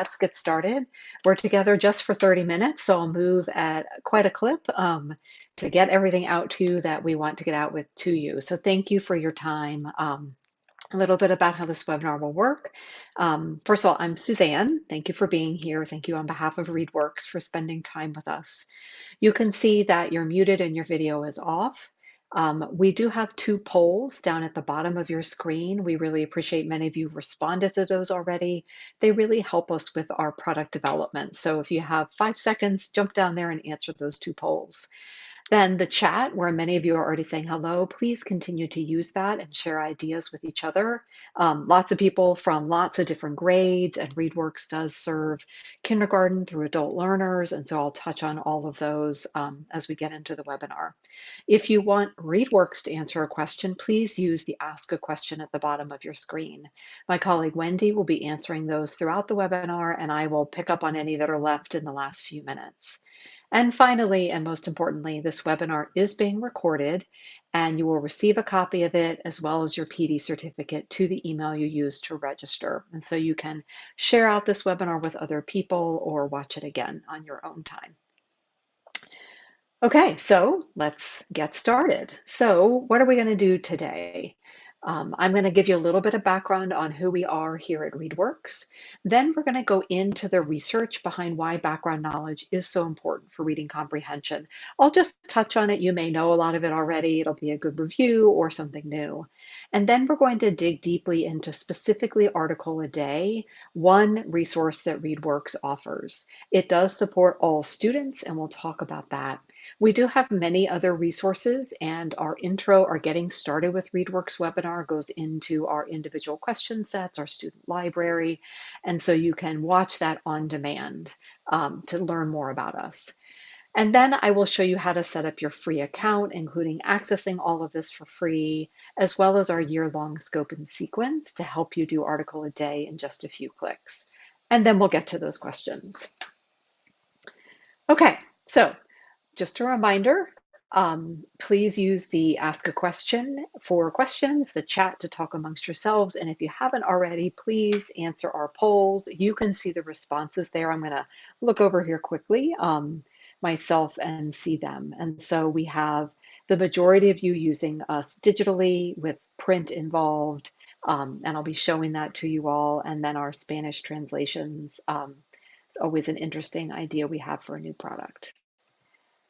let's get started. We're together just for 30 minutes, so I'll move at quite a clip to get everything out to you that we want to get out with to you. So thank you for your time. A little bit about how this webinar will work. First of all, I'm Suzanne. Thank you for being here. Thank you on behalf of ReadWorks for spending time with us. You can see that you're muted and your video is off. We do have two polls down at the bottom of your screen. We really appreciate many of you responded to those already. They really help us with our product development. So if you have 5 seconds, jump down there and answer those two polls. Then the chat, where many of you are already saying hello, please continue to use that and share ideas with each other. Lots of people from lots of different grades, and ReadWorks does serve kindergarten through adult learners, and so I'll touch on all of those as we get into the webinar. If you want ReadWorks to answer a question, please use the Ask a Question at the bottom of your screen. My colleague Wendy will be answering those throughout the webinar, and I will pick up on any that are left in the last few minutes. And finally, and most importantly, this webinar is being recorded and you will receive a copy of it as well as your PD certificate to the email you used to register. And so you can share out this webinar with other people or watch it again on your own time. Okay, so let's get started. So what are we going to do today? I'm going to give you a little bit of background on who we are here at ReadWorks. Then we're going to go into the research behind why background knowledge is so important for reading comprehension. I'll just touch on it. You may know a lot of it already. It'll be a good review or something new. And then we're going to dig deeply into specifically Article a Day, one resource that ReadWorks offers. It does support all students, and we'll talk about that. We do have many other resources, and our intro, our Getting Started with ReadWorks webinar goes into our individual question sets, our student library, and so you can watch that on demand to learn more about us. And then I will show you how to set up your free account, including accessing all of this for free, as well as our year-long scope and sequence to help you do Article a Day in just a few clicks. And then we'll get to those questions. Okay, so just a reminder, please use the Ask a Question for questions, the chat to talk amongst yourselves. And if you haven't already, please answer our polls. You can see the responses there. I'm going to look over here quickly myself and see them. And so we have the majority of you using us digitally with print involved. And I'll be showing that to you all. And then our Spanish translations. It's always an interesting idea we have for a new product.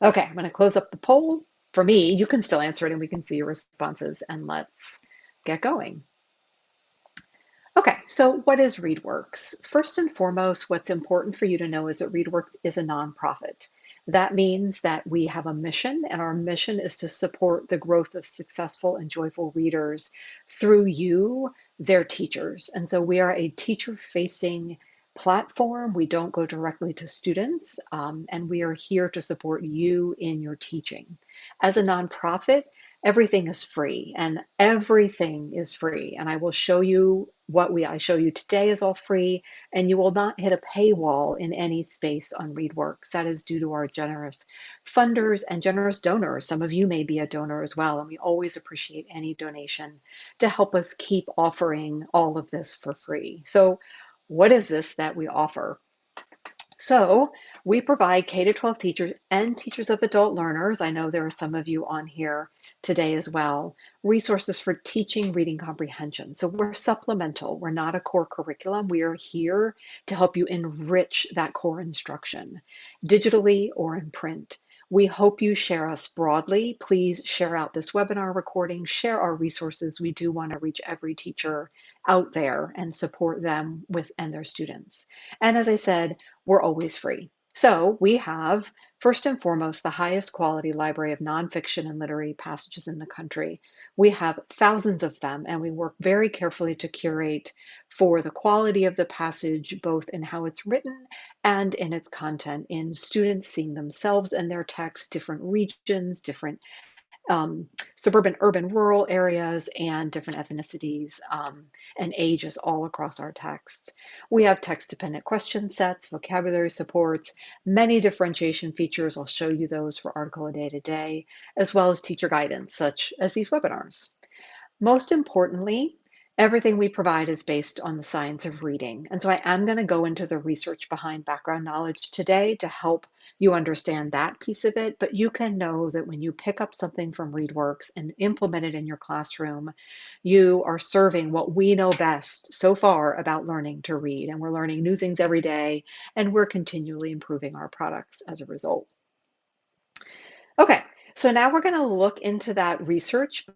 Okay, I'm going to close up the poll. For me, you can still answer it and we can see your responses, and let's get going. Okay, so what is ReadWorks? First and foremost, what's important for you to know is that ReadWorks is a nonprofit. That means that we have a mission, and our mission is to support the growth of successful and joyful readers through you, their teachers. And so we are a teacher-facing platform. We don't go directly to students, and we are here to support you in your teaching. As a nonprofit, everything is free, and everything is free. And I will show you what I show you today is all free, and you will not hit a paywall in any space on ReadWorks. That is due to our generous funders and generous donors. Some of you may be a donor as well, and we always appreciate any donation to help us keep offering all of this for free. So what is this that we offer? So we provide K-12 teachers and teachers of adult learners, I know there are some of you on here today as well, resources for teaching reading comprehension. So we're supplemental, we're not a core curriculum. We are here to help you enrich that core instruction, digitally or in print. We hope you share us broadly. Please share out this webinar recording, share our resources. We do want to reach every teacher out there and support them and their students. And as I said, we're always free. So we have, first and foremost, the highest quality library of nonfiction and literary passages in the country. We have thousands of them, and we work very carefully to curate for the quality of the passage, both in how it's written and in its content, in students seeing themselves and their text, different regions, different suburban, urban, rural areas, and different ethnicities and ages all across our texts. We have text-dependent question sets, vocabulary supports, many differentiation features. I'll show you those for Article a Day today, as well as teacher guidance, such as these webinars. Most importantly, Everything we provide is based on the science of reading. And so I am going to go into the research behind background knowledge today to help you understand that piece of it. But you can know that when you pick up something from ReadWorks and implement it in your classroom, you are serving what we know best so far about learning to read. And we're learning new things every day, and we're continually improving our products as a result. Okay, so now we're going to look into that research.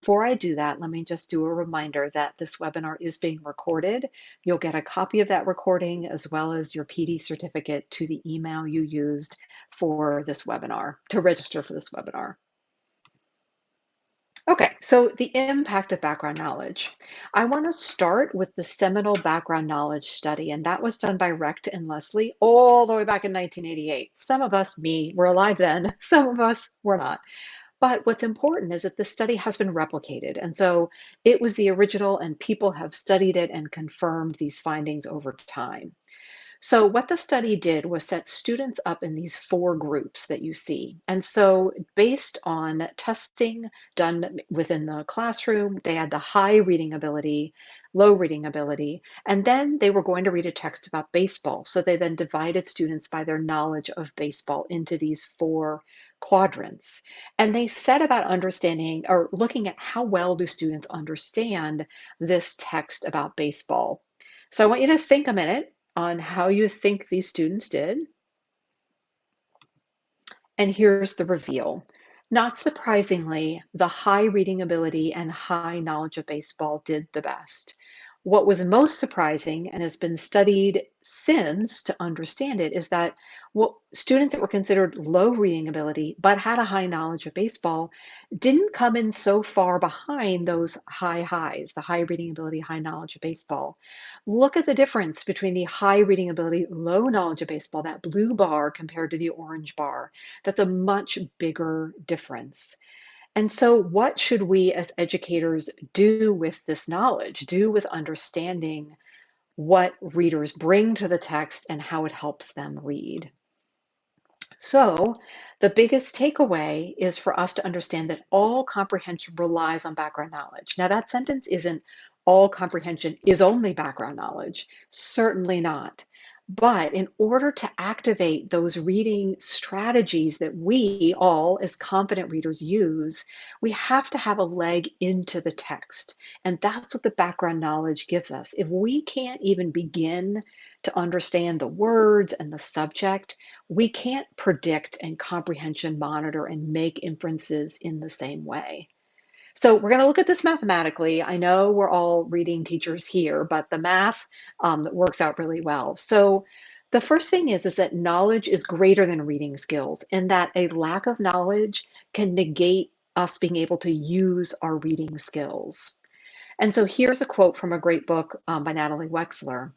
Before I do that, let me just do a reminder that this webinar is being recorded. You'll get a copy of that recording as well as your PD certificate to the email you used for this webinar, to register for this webinar. Okay, so the impact of background knowledge. I want to start with the seminal background knowledge study, and that was done by Recht and Leslie all the way back in 1988. Some of us, me, were alive then, some of us were not. But what's important is that the study has been replicated. And so it was the original, and people have studied it and confirmed these findings over time. So, what the study did was set students up in these four groups that you see. And so, based on testing done within the classroom, they had the high reading ability, low reading ability, and then they were going to read a text about baseball. So, they then divided students by their knowledge of baseball into these four quadrants. And they set about understanding or looking at how well do students understand this text about baseball. So, I want you to think a minute on how you think these students did. And here's the reveal. Not surprisingly, the high reading ability and high knowledge of baseball did the best. What was most surprising and has been studied since to understand it is that students that were considered low reading ability but had a high knowledge of baseball didn't come in so far behind those high highs, the high reading ability, high knowledge of baseball. Look at the difference between the high reading ability, low knowledge of baseball, that blue bar compared to the orange bar. That's a much bigger difference. And so, what should we as educators do with this knowledge, do with understanding what readers bring to the text and how it helps them read? So, the biggest takeaway is for us to understand that all comprehension relies on background knowledge. Now, that sentence isn't all comprehension is only background knowledge, certainly not. But in order to activate those reading strategies that we all, as confident readers, use, we have to have a leg into the text. And that's what the background knowledge gives us. If we can't even begin to understand the words and the subject, we can't predict and comprehension monitor and make inferences in the same way. So we're going to look at this mathematically. I know we're all reading teachers here, but the math that works out really well. So the first thing is that knowledge is greater than reading skills, and that a lack of knowledge can negate us being able to use our reading skills. And so here's a quote from a great book by Natalie Wexler.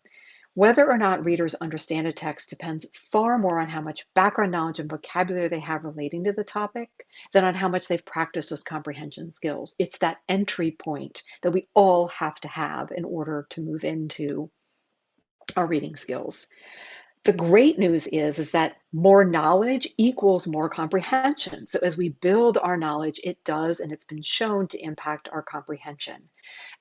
Whether or not readers understand a text depends far more on how much background knowledge and vocabulary they have relating to the topic than on how much they've practiced those comprehension skills. It's that entry point that we all have to have in order to move into our reading skills. The great news is that more knowledge equals more comprehension. So as we build our knowledge, it does, and it's been shown to impact our comprehension.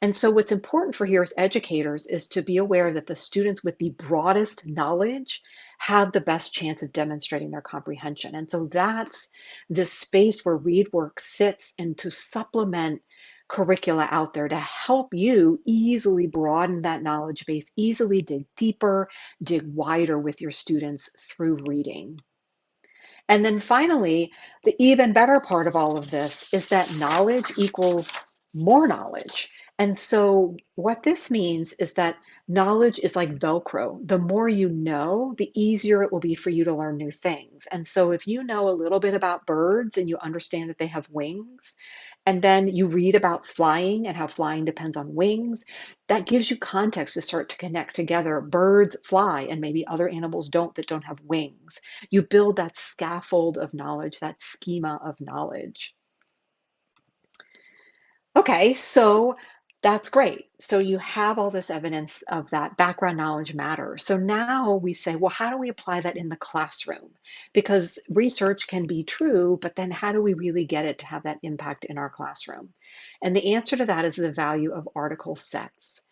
And so what's important for here as educators is to be aware that the students with the broadest knowledge have the best chance of demonstrating their comprehension. And so that's this space where ReadWorks sits and to supplement curricula out there to help you easily broaden that knowledge base, easily dig deeper, dig wider with your students through reading. And then finally, the even better part of all of this is that knowledge equals more knowledge. And so what this means is that knowledge is like Velcro. The more you know, the easier it will be for you to learn new things. And so if you know a little bit about birds and you understand that they have wings, and then you read about flying and how flying depends on wings, that gives you context to start to connect together. Birds fly and maybe other animals don't that don't have wings. You build that scaffold of knowledge, that schema of knowledge. Okay, so That's great. So you have all this evidence of that background knowledge matters. So now we say, well, how do we apply that in the classroom? Because research can be true, but then how do we really get it to have that impact in our classroom? And the answer to that is the value of article sets.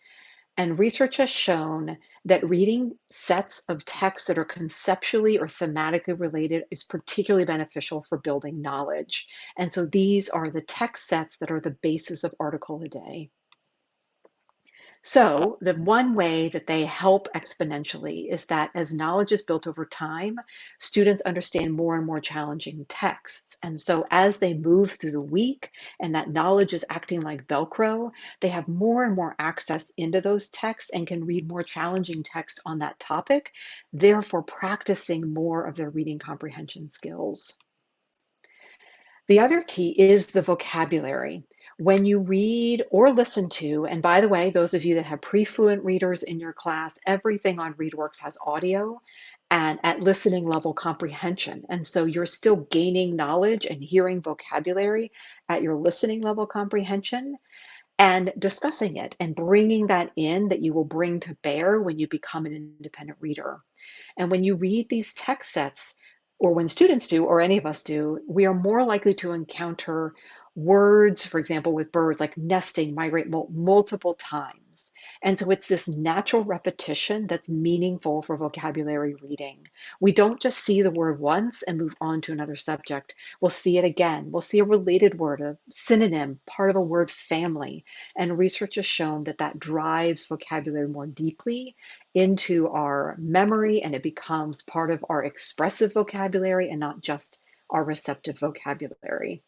And research has shown that reading sets of texts that are conceptually or thematically related is particularly beneficial for building knowledge. And so these are the text sets that are the basis of Article a Day. So, the one way that they help exponentially is that as knowledge is built over time, students understand more and more challenging texts. And so, as they move through the week and that knowledge is acting like Velcro, they have more and more access into those texts and can read more challenging texts on that topic, therefore, practicing more of their reading comprehension skills. The other key is the vocabulary. When you read or listen to, and by the way, those of you that have pre-fluent readers in your class, everything on ReadWorks has audio and at listening level comprehension. And so you're still gaining knowledge and hearing vocabulary at your listening level comprehension and discussing it and bringing that in that you will bring to bear when you become an independent reader. And when you read these text sets, or when students do, or any of us do, we are more likely to encounter words, for example, with birds like nesting, migrate multiple times. And so it's this natural repetition that's meaningful for vocabulary reading. We don't just see the word once and move on to another subject. We'll see it again. We'll see a related word, a synonym, part of a word family. And research has shown that that drives vocabulary more deeply into our memory and it becomes part of our expressive vocabulary and not just our receptive vocabulary.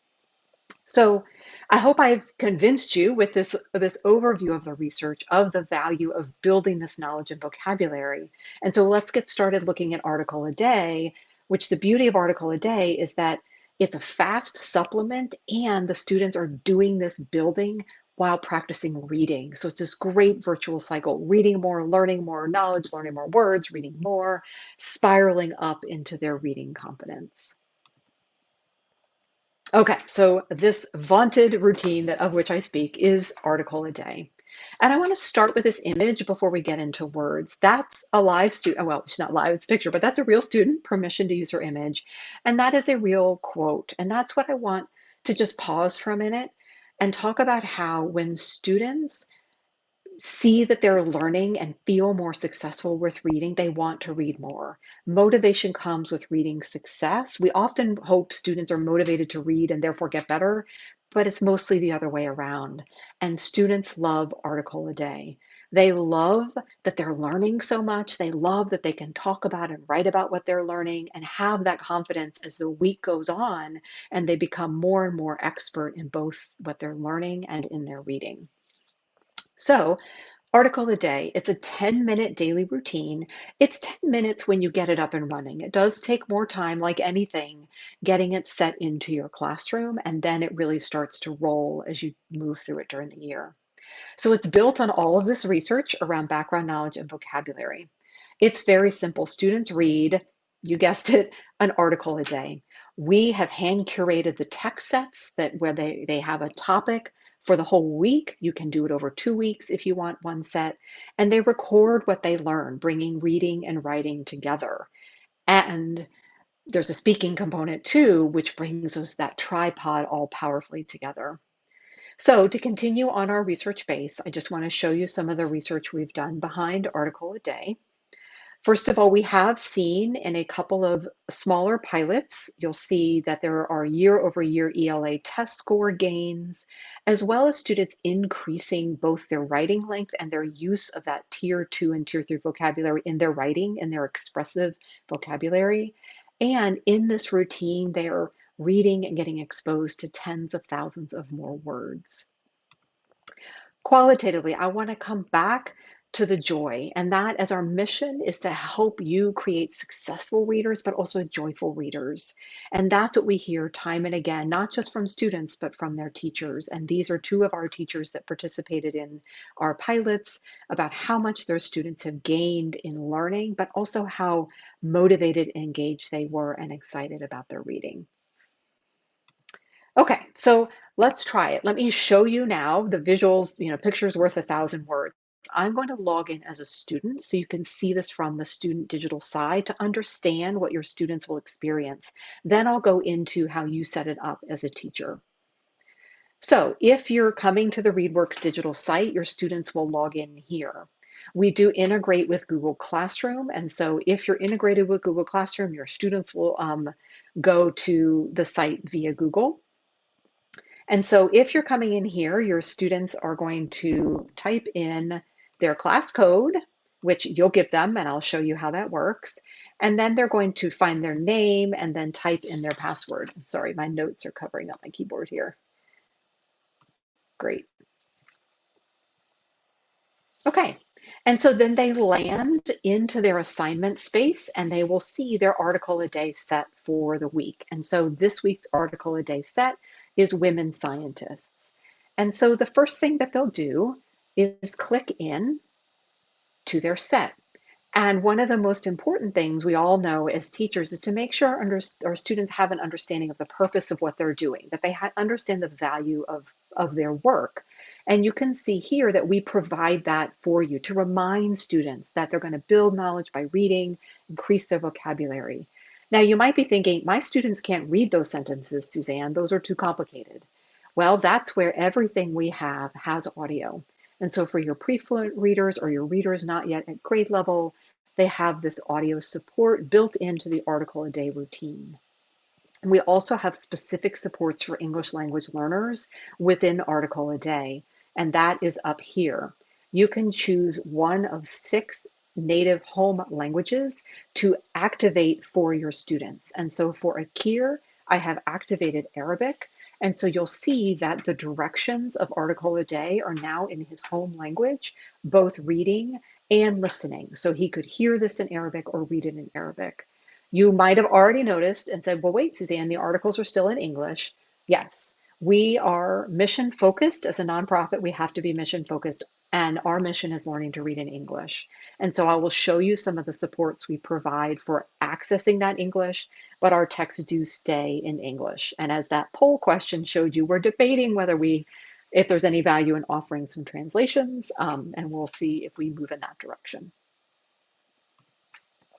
So I hope I've convinced you with this overview of the research of the value of building this knowledge and vocabulary. And so let's get started looking at Article a Day, which the beauty of Article a Day is that it's a fast supplement and the students are doing this building while practicing reading. So it's this great virtual cycle, reading more, learning more knowledge, learning more words, reading more, spiraling up into their reading competence. Okay, so this vaunted routine of which I speak is Article a Day. And I want to start with this image before we get into words. That's a live student. Well, she's not live, it's a picture, but that's a real student, permission to use her image. And that is a real quote. And that's what I want to just pause for a minute and talk about how when students see that they're learning and feel more successful with reading, they want to read more. Motivation comes with reading success. We often hope students are motivated to read and therefore get better, but it's mostly the other way around. And students love Article a Day. They love that they're learning so much. They love that they can talk about and write about what they're learning and have that confidence as the week goes on and they become more and more expert in both what they're learning and in their reading. So, Article a Day, it's a 10-minute daily routine. It's 10 minutes when you get it up and running. It does take more time, like anything, getting it set into your classroom, and then it really starts to roll as you move through it during the year. So it's built on all of this research around background knowledge and vocabulary. It's very simple. Students read, you guessed it, an article a day. We have hand curated the text sets that where they have a topic for the whole week. You can do it over 2 weeks if you want one set. And they record what they learn, bringing reading and writing together. And there's a speaking component too, which brings us that tripod all powerfully together. So to continue on our research base, I just want to show you some of the research we've done behind Article a Day. First of all, we have seen in a couple of smaller pilots, you'll see that there are year-over-year ELA test score gains, as well as students increasing both their writing length and their use of that Tier 2 and Tier 3 vocabulary in their writing and their expressive vocabulary. And in this routine, they are reading and getting exposed to tens of thousands of more words. Qualitatively, I want to come back to the joy, and that as our mission is to help you create successful readers, but also joyful readers. And that's what we hear time and again, not just from students, but from their teachers. And these are two of our teachers that participated in our pilots about how much their students have gained in learning, but also how motivated and engaged they were and excited about their reading. Okay, so let's try it. Let me show you now the visuals, pictures worth a thousand words. I'm going to log in as a student so you can see this from the student digital side to understand what your students will experience. Then I'll go into how you set it up as a teacher. So if you're coming to the ReadWorks digital site, your students will log in here. We do integrate with Google Classroom. And so if you're integrated with Google Classroom, your students will go to the site via Google. And so if you're coming in here, your students are going to type in their class code, which you'll give them, and I'll show you how that works. And then they're going to find their name and then type in their password. Sorry, my notes are covering up my keyboard here. Great. Okay. And so then they land into their assignment space and they will see their article a day set for the week. And so this week's article a day set is women scientists. And so the first thing that they'll do is click in to their set. And one of the most important things we all know as teachers is to make sure our students have an understanding of the purpose of what they're doing, that they understand the value of their work. And you can see here that we provide that for you to remind students that they're going to build knowledge by reading, increase their vocabulary. Now, you might be thinking, my students can't read those sentences, Suzanne. Those are too complicated. Well, that's where everything we have has audio. And so for your pre-fluent readers or your readers not yet at grade level, they have this audio support built into the article a day routine. And we also have specific supports for English language learners within article a day, and that is up here. You can choose one of 6 native home languages to activate for your students. And so for Akir, I have activated Arabic. And so you'll see that the directions of article a day are now in his home language, both reading and listening. So he could hear this in Arabic or read it in Arabic. You might have already noticed and said, well, wait, Suzanne, the articles are still in English. Yes, we are mission focused. As a nonprofit, we have to be mission focused, and our mission is learning to read in English. And so I will show you some of the supports we provide for accessing that English, but our texts do stay in English. And as that poll question showed you, we're debating if there's any value in offering some translations, and we'll see if we move in that direction.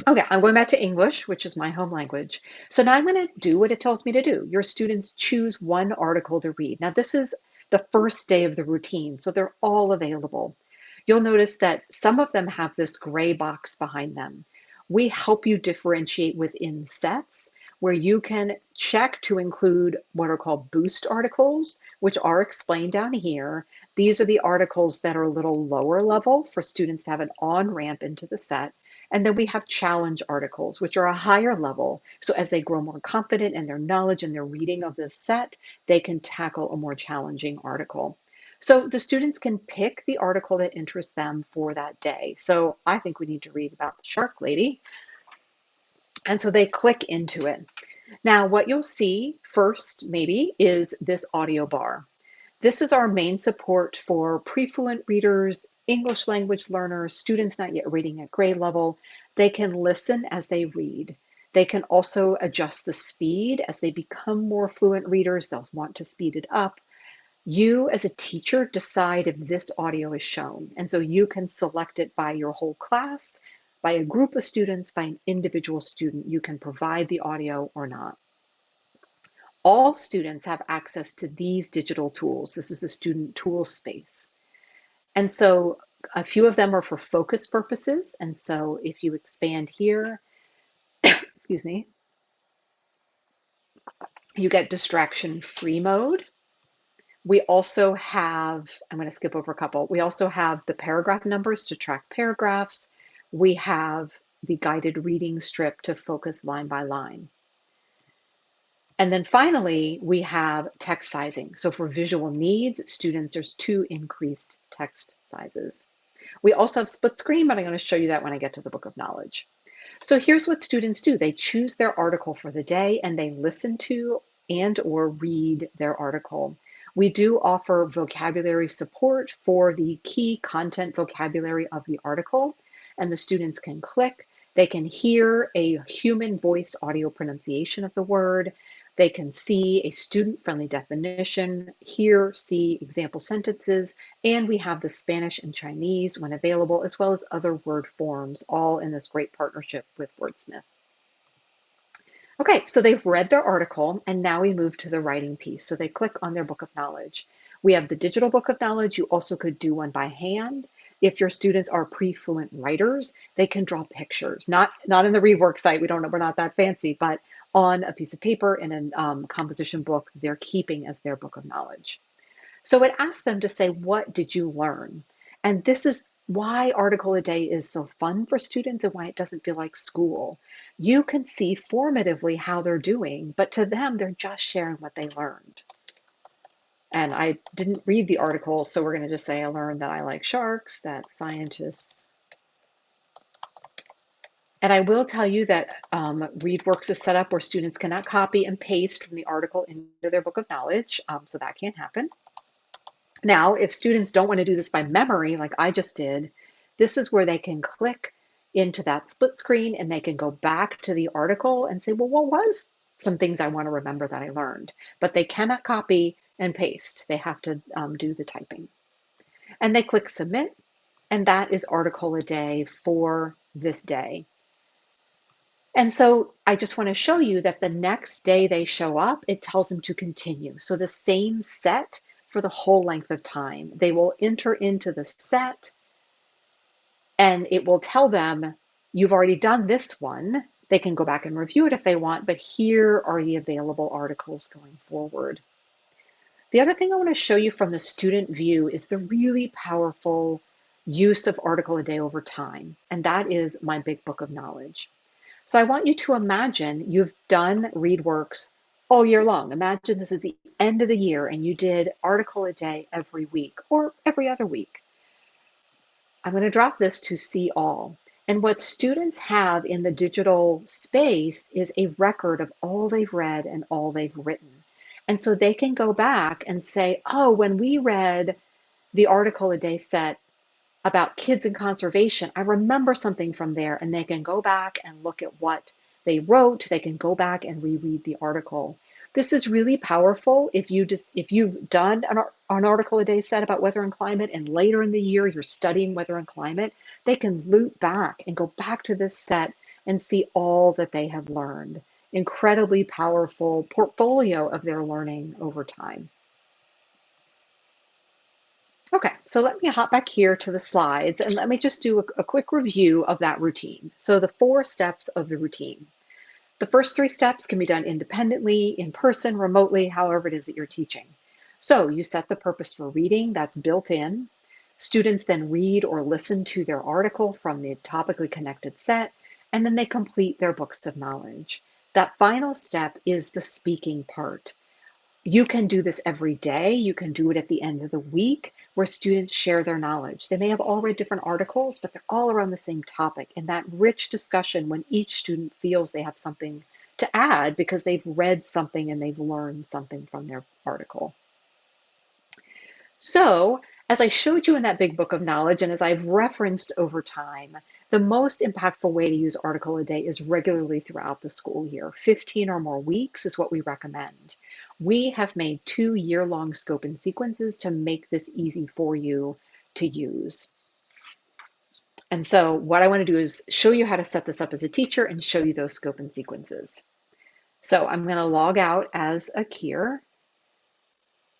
Okay, I'm going back to English, which is my home language. So now I'm going to do what it tells me to do. Your students choose one article to read. Now, this is the first day of the routine, so they're all available. You'll notice that some of them have this gray box behind them. We help you differentiate within sets where you can check to include what are called boost articles, which are explained down here. These are the articles that are a little lower level for students to have an on-ramp into the set. And then we have challenge articles, which are a higher level. So as they grow more confident in their knowledge and their reading of this set, they can tackle a more challenging article. So the students can pick the article that interests them for that day. So I think we need to read about the shark lady. And so they click into it. Now, what you'll see first, maybe, is this audio bar. This is our main support for pre-fluent readers, English language learners, students not yet reading at grade level. They can listen as they read. They can also adjust the speed as they become more fluent readers. They'll want to speed it up. You as a teacher decide if this audio is shown. And so you can select it by your whole class, by a group of students, by an individual student. You can provide the audio or not. All students have access to these digital tools. This is a student tool space. And so a few of them are for focus purposes. And so if you expand here, excuse me, you get distraction-free mode. We also have, I'm going to skip over a couple. We also have the paragraph numbers to track paragraphs. We have the guided reading strip to focus line by line. And then finally, we have text sizing. So for visual needs, students, there's 2 increased text sizes. We also have split screen, but I'm going to show you that when I get to the Book of Knowledge. So here's what students do. They choose their article for the day and they listen to and or read their article. We do offer vocabulary support for the key content vocabulary of the article, and the students can click. They can hear a human voice audio pronunciation of the word. They can see a student-friendly definition, hear, see example sentences, and we have the Spanish and Chinese when available, as well as other word forms, all in this great partnership with Wordsmith. Okay, so they've read their article, and now we move to the writing piece. So they click on their book of knowledge. We have the digital book of knowledge. You also could do one by hand. If your students are pre-fluent writers, they can draw pictures, not in the ReadWorks site. We're not that fancy, but on a piece of paper in a composition book they're keeping as their book of knowledge. So it asks them to say, what did you learn? And this is why Article a Day is so fun for students and why it doesn't feel like school. You can see formatively how they're doing, but to them, they're just sharing what they learned. And I didn't read the article, so we're going to just say I learned that I like sharks, that scientists. And I will tell you that ReadWorks is set up where students cannot copy and paste from the article into their book of knowledge, so that can't happen. Now, if students don't want to do this by memory, like I just did, this is where they can click into that split screen and they can go back to the article and say, well, what was some things I want to remember that I learned? But they cannot copy and paste. They have to do the typing. And they click submit, and that is Article a Day for this day. And so I just want to show you that the next day they show up, it tells them to continue. So the same set for the whole length of time. They will enter into the set and it will tell them, you've already done this one. They can go back and review it if they want, but here are the available articles going forward. The other thing I want to show you from the student view is the really powerful use of Article a Day over time, and that is my big book of knowledge. So I want you to imagine you've done ReadWorks all year long. Imagine this is the end of the year and you did Article a Day every week or every other week. I'm going to drop this to see all. And what students have in the digital space is a record of all they've read and all they've written. And so they can go back and say, oh, when we read the Article a Day set about kids and conservation, I remember something from there, and they can go back and look at what they wrote. They can go back and reread the article. This is really powerful if you've done an Article a Day set about weather and climate, and later in the year you're studying weather and climate, they can loop back and go back to this set and see all that they have learned. Incredibly powerful portfolio of their learning over time. Okay, so let me hop back here to the slides and let me just do a quick review of that routine. So the 4 steps of the routine. The first 3 steps can be done independently, in person, remotely, however it is that you're teaching. So you set the purpose for reading, that's built in. Students then read or listen to their article from the topically connected set, and then they complete their books of knowledge. That final step is the speaking part. You can do this every day. You can do it at the end of the week where students share their knowledge. They may have all read different articles, but they're all around the same topic. And that rich discussion when each student feels they have something to add because they've read something and they've learned something from their article. So, as I showed you in that big book of knowledge, and as I've referenced over time, the most impactful way to use Article a Day is regularly throughout the school year. 15 or more weeks is what we recommend. We have made 2 year-long scope and sequences to make this easy for you to use. And so what I want to do is show you how to set this up as a teacher and show you those scope and sequences. So I'm going to log out as a Kier.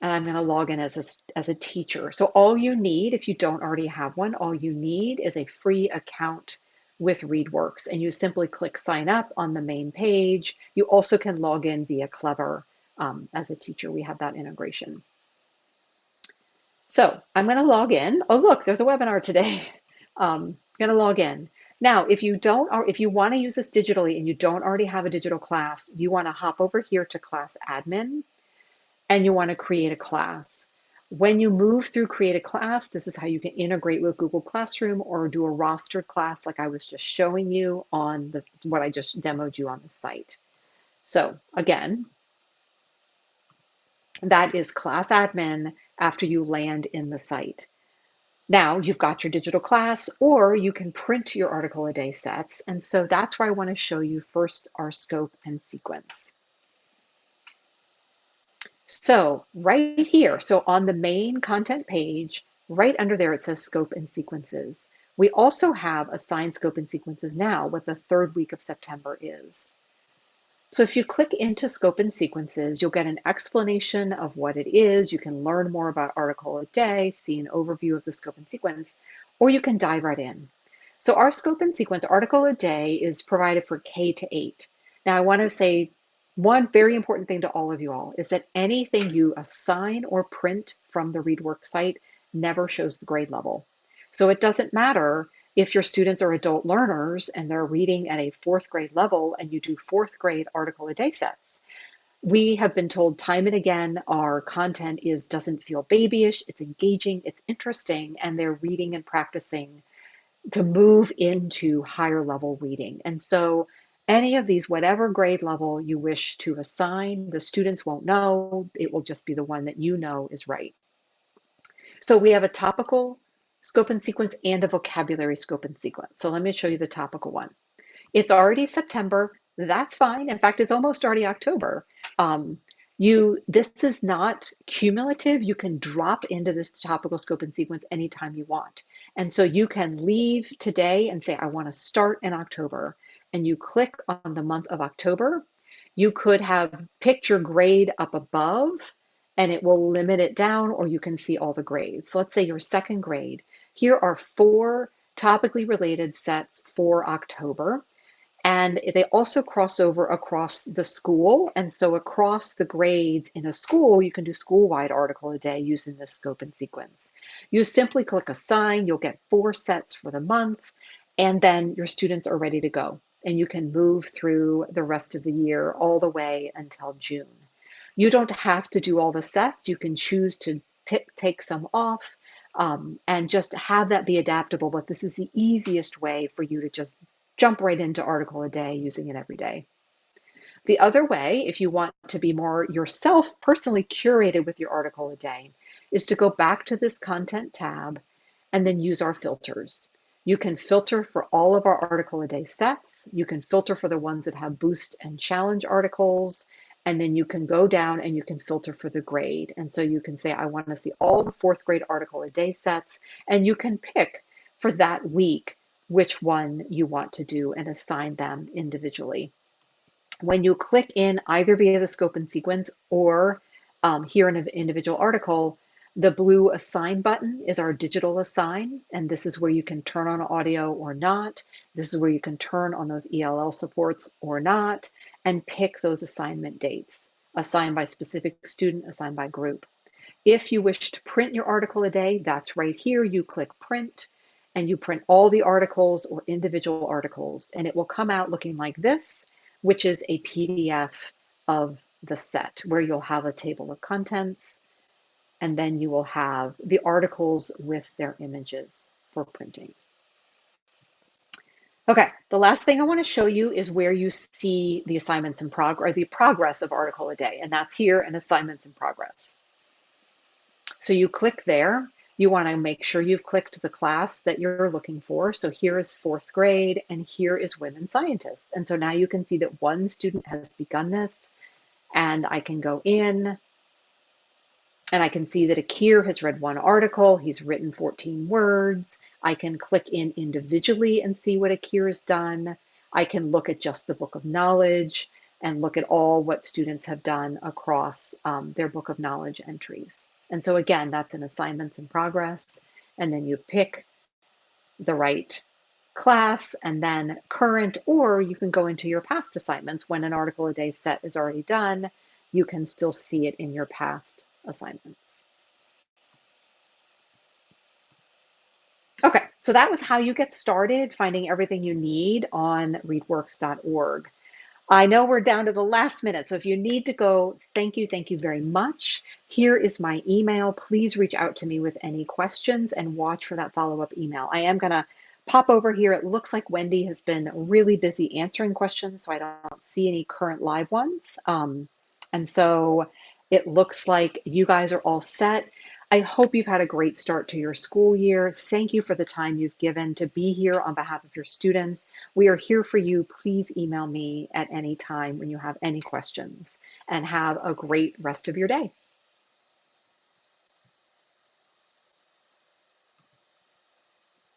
And I'm going to log in as a teacher. So all you need, if you don't already have one, all you need is a free account with ReadWorks. And you simply click sign up on the main page. You also can log in via Clever as a teacher. We have that integration. So I'm going to log in. Oh, look, there's a webinar today. I'm going to log in. Now, if you want to use this digitally and you don't already have a digital class, you want to hop over here to Class Admin. And you want to create a class. When you move through create a class, this is how you can integrate with Google Classroom or do a rostered class like I was just showing you on what I just demoed you on the site. So again, that is Class Admin after you land in the site. Now you've got your digital class, or you can print your Article a Day sets. And so that's where I want to show you first our scope and sequence. So right here, so on the main content page, right under there, it says scope and sequences. We also have assigned scope and sequences now, what the third week of September is. So if you click into scope and sequences, you'll get an explanation of what it is. You can learn more about article a day, see an overview of the scope and sequence, or you can dive right in. So our scope and sequence article a day is provided for K to 8. Now I want to say one very important thing to all of you all is that anything you assign or print from the ReadWorks site never shows the grade level. So it doesn't matter if your students are adult learners and they're reading at a fourth grade level and you do fourth grade article a day sets. We have been told time and again our content doesn't feel babyish, it's engaging, it's interesting, and they're reading and practicing to move into higher level reading. And so any of these, whatever grade level you wish to assign, the students won't know. It will just be the one that you know is right. So we have a topical scope and sequence and a vocabulary scope and sequence. So let me show you the topical one. It's already September. That's fine. In fact, it's almost already October. This is not cumulative. You can drop into this topical scope and sequence anytime you want. And so you can leave today and say, I want to start in October. And you click on the month of October. You could have picked your grade up above and it will limit it down, or you can see all the grades. So let's say your second grade. Here are 4 topically related sets for October. And they also cross over across the school. And so across the grades in a school, you can do school-wide article a day using this scope and sequence. You simply click assign, you'll get 4 sets for the month, and then your students are ready to go. And you can move through the rest of the year all the way until June. You don't have to do all the sets. You can choose to take some off and just have that be adaptable. But this is the easiest way for you to just jump right into article a day using it every day. The other way, if you want to be more yourself personally curated with your article a day, is to go back to this content tab and then use our filters. You can filter for all of our article a day sets. You can filter for the ones that have boost and challenge articles. And then you can go down and you can filter for the grade. And so you can say, I want to see all the fourth grade article a day sets. And you can pick for that week which one you want to do and assign them individually. When you click in either via the scope and sequence or here in an individual article, the blue assign button is our digital assign, and this is where you can turn on audio or not. This is where you can turn on those ELL supports or not, and pick those assignment dates, assigned by specific student, assigned by group. If you wish to print your article a day, that's right here. You click print, and you print all the articles or individual articles, and it will come out looking like this, which is a PDF of the set, where you'll have a table of contents, and then you will have the articles with their images for printing. Okay, the last thing I want to show you is where you see the assignments in progress, or the progress of article a day, and that's here in assignments in progress. So you click there. You want to make sure you've clicked the class that you're looking for. So here is fourth grade, and here is women scientists. And so now you can see that one student has begun this, and I can go in and I can see that Akir has read 1 article. He's written 14 words. I can click in individually and see what Akir has done. I can look at just the book of knowledge and look at all what students have done across their book of knowledge entries. And so again, that's in assignments in progress. And then you pick the right class and then current, or you can go into your past assignments. When an article a day set is already done, you can still see it in your past assignments. Okay, so that was how you get started finding everything you need on readworks.org. I know we're down to the last minute, so if you need to go, thank you very much. Here is my email. Please reach out to me with any questions and watch for that follow-up email. I am going to pop over here. It looks like Wendy has been really busy answering questions, so I don't see any current live ones. And so it looks like you guys are all set. I hope you've had a great start to your school year. Thank you for the time you've given to be here on behalf of your students. We are here for you. Please email me at any time when you have any questions, and have a great rest of your day.